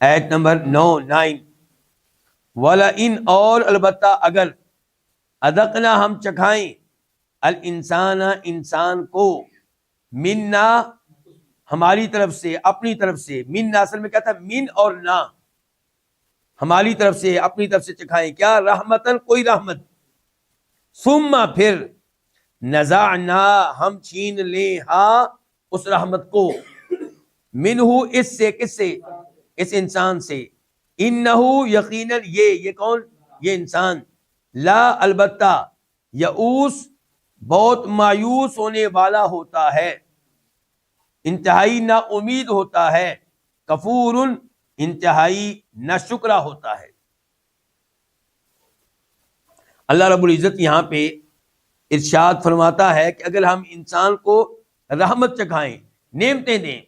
آیت نمبر 9 وَلَئِنْ اور البتہ اگر اذقنا ہم چکھائیں الانسان انسان کو منا ہماری طرف سے اپنی طرف سے، منا اصل میں کیا تھا، من اور نا، ہماری طرف سے اپنی طرف سے چکھائیں کیا، رحمتن کوئی رحمت، ثم پھر نزعنا ہم چھین لیں ہاں اس رحمت کو، منہ اس سے، کس سے، اس انسان سے، انہو یقیناً یہ کون، یہ انسان، لا البتہ یئوس بہت مایوس ہونے والا ہوتا ہے، انتہائی نا امید ہوتا ہے، کفور انتہائی نا شکرہ ہوتا ہے۔ اللہ رب العزت یہاں پہ ارشاد فرماتا ہے کہ اگر ہم انسان کو رحمت چکھائیں، نعمتیں دیں،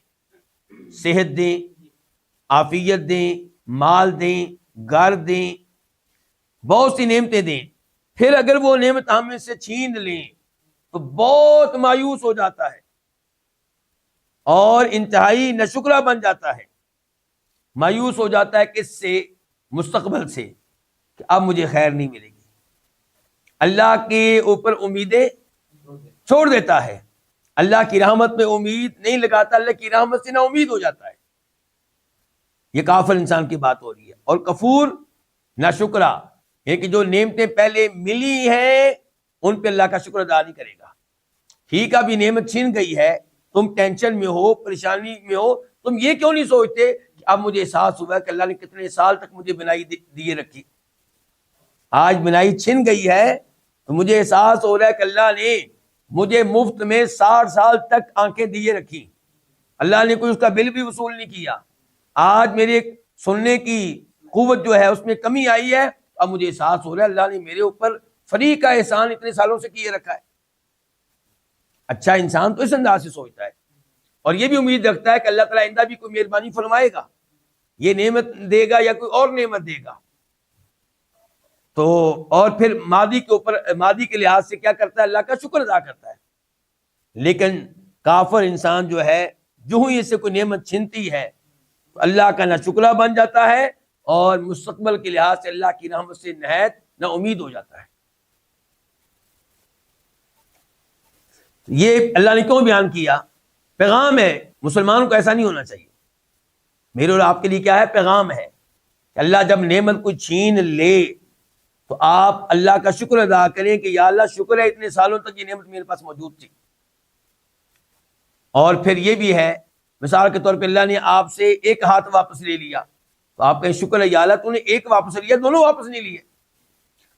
صحت دیں، عافیت دیں، مال دیں، گھر دیں، بہت سی نعمتیں دیں، پھر اگر وہ نعمت ہم سے چھین لیں تو بہت مایوس ہو جاتا ہے اور انتہائی ناشکرہ بن جاتا ہے، مایوس ہو جاتا ہے کس سے، مستقبل سے، کہ اب مجھے خیر نہیں ملے گی، اللہ کے اوپر امیدیں چھوڑ دیتا ہے، اللہ کی رحمت میں امید نہیں لگاتا، اللہ کی رحمت سے نا امید ہو جاتا ہے۔ یہ کافر انسان کی بات ہو رہی ہے۔ اور کفور ناشکرہ، یہ کہ جو نعمتیں پہلے ملی ہیں ان پہ اللہ کا شکر ادا نہیں کرے گا۔ ٹھیک ہے، ابھی نعمت چھن گئی ہے، تم ٹینشن میں ہو، پریشانی میں ہو، تم یہ کیوں نہیں سوچتے کہ اب مجھے احساس ہوا کہ اللہ نے کتنے سال تک مجھے بنائی دیے رکھی، آج بنائی چھن گئی ہے تو مجھے احساس ہو رہا ہے کہ اللہ نے مجھے مفت میں 60 سال تک آنکھیں دیے رکھی، اللہ نے کوئی اس کا بل بھی وصول نہیں کیا، آج میرے سننے کی قوت جو ہے اس میں کمی آئی ہے، اب مجھے احساس ہو رہا ہے اللہ نے میرے اوپر فری کا احسان اتنے سالوں سے کیے رکھا ہے۔ اچھا انسان تو اس انداز سے سوچتا ہے اور یہ بھی امید رکھتا ہے کہ اللہ تعالیٰ آئندہ بھی کوئی مہربانی فرمائے گا، یہ نعمت دے گا یا کوئی اور نعمت دے گا، تو اور پھر ماضی کے اوپر، ماضی کے لحاظ سے کیا کرتا ہے، اللہ کا شکر ادا کرتا ہے۔ لیکن کافر انسان جو ہے، جو ہی اس سے کوئی نعمت چھنتی ہے تو اللہ کا نہ شکرہ بن جاتا ہے اور مستقبل کے لحاظ سے اللہ کی رحمت سے نہایت نہ امید ہو جاتا ہے۔ یہ اللہ نے کیوں بیان کیا؟ پیغام ہے، مسلمانوں کو ایسا نہیں ہونا چاہیے۔ میرے اور آپ کے لیے کیا ہے؟ پیغام ہے کہ اللہ جب نعمت کو چھین لے تو آپ اللہ کا شکر ادا کریں کہ یا اللہ شکر ہے اتنے سالوں تک یہ نعمت میرے پاس موجود تھی۔ اور پھر یہ بھی ہے، مثال کے طور پہ اللہ نے آپ سے ایک ہاتھ واپس لے لیا تو آپ کا شکر ہے یا اللہ تو نے ایک واپس لیا، دونوں واپس نہیں لیے،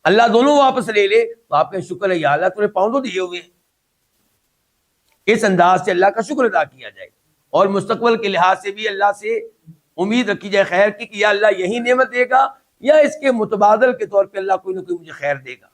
اللہ دونوں واپس لے لے تو آپ کا شکر ہے یا اللہ تو نے پاؤں تو دیے ہوئے۔ اس انداز سے اللہ کا شکر ادا کیا جائے اور مستقبل کے لحاظ سے بھی اللہ سے امید رکھی جائے خیر کی کہ یا اللہ یہی نعمت دے گا یا اس کے متبادل کے طور پہ اللہ کوئی نہ کوئی مجھے خیر دے گا۔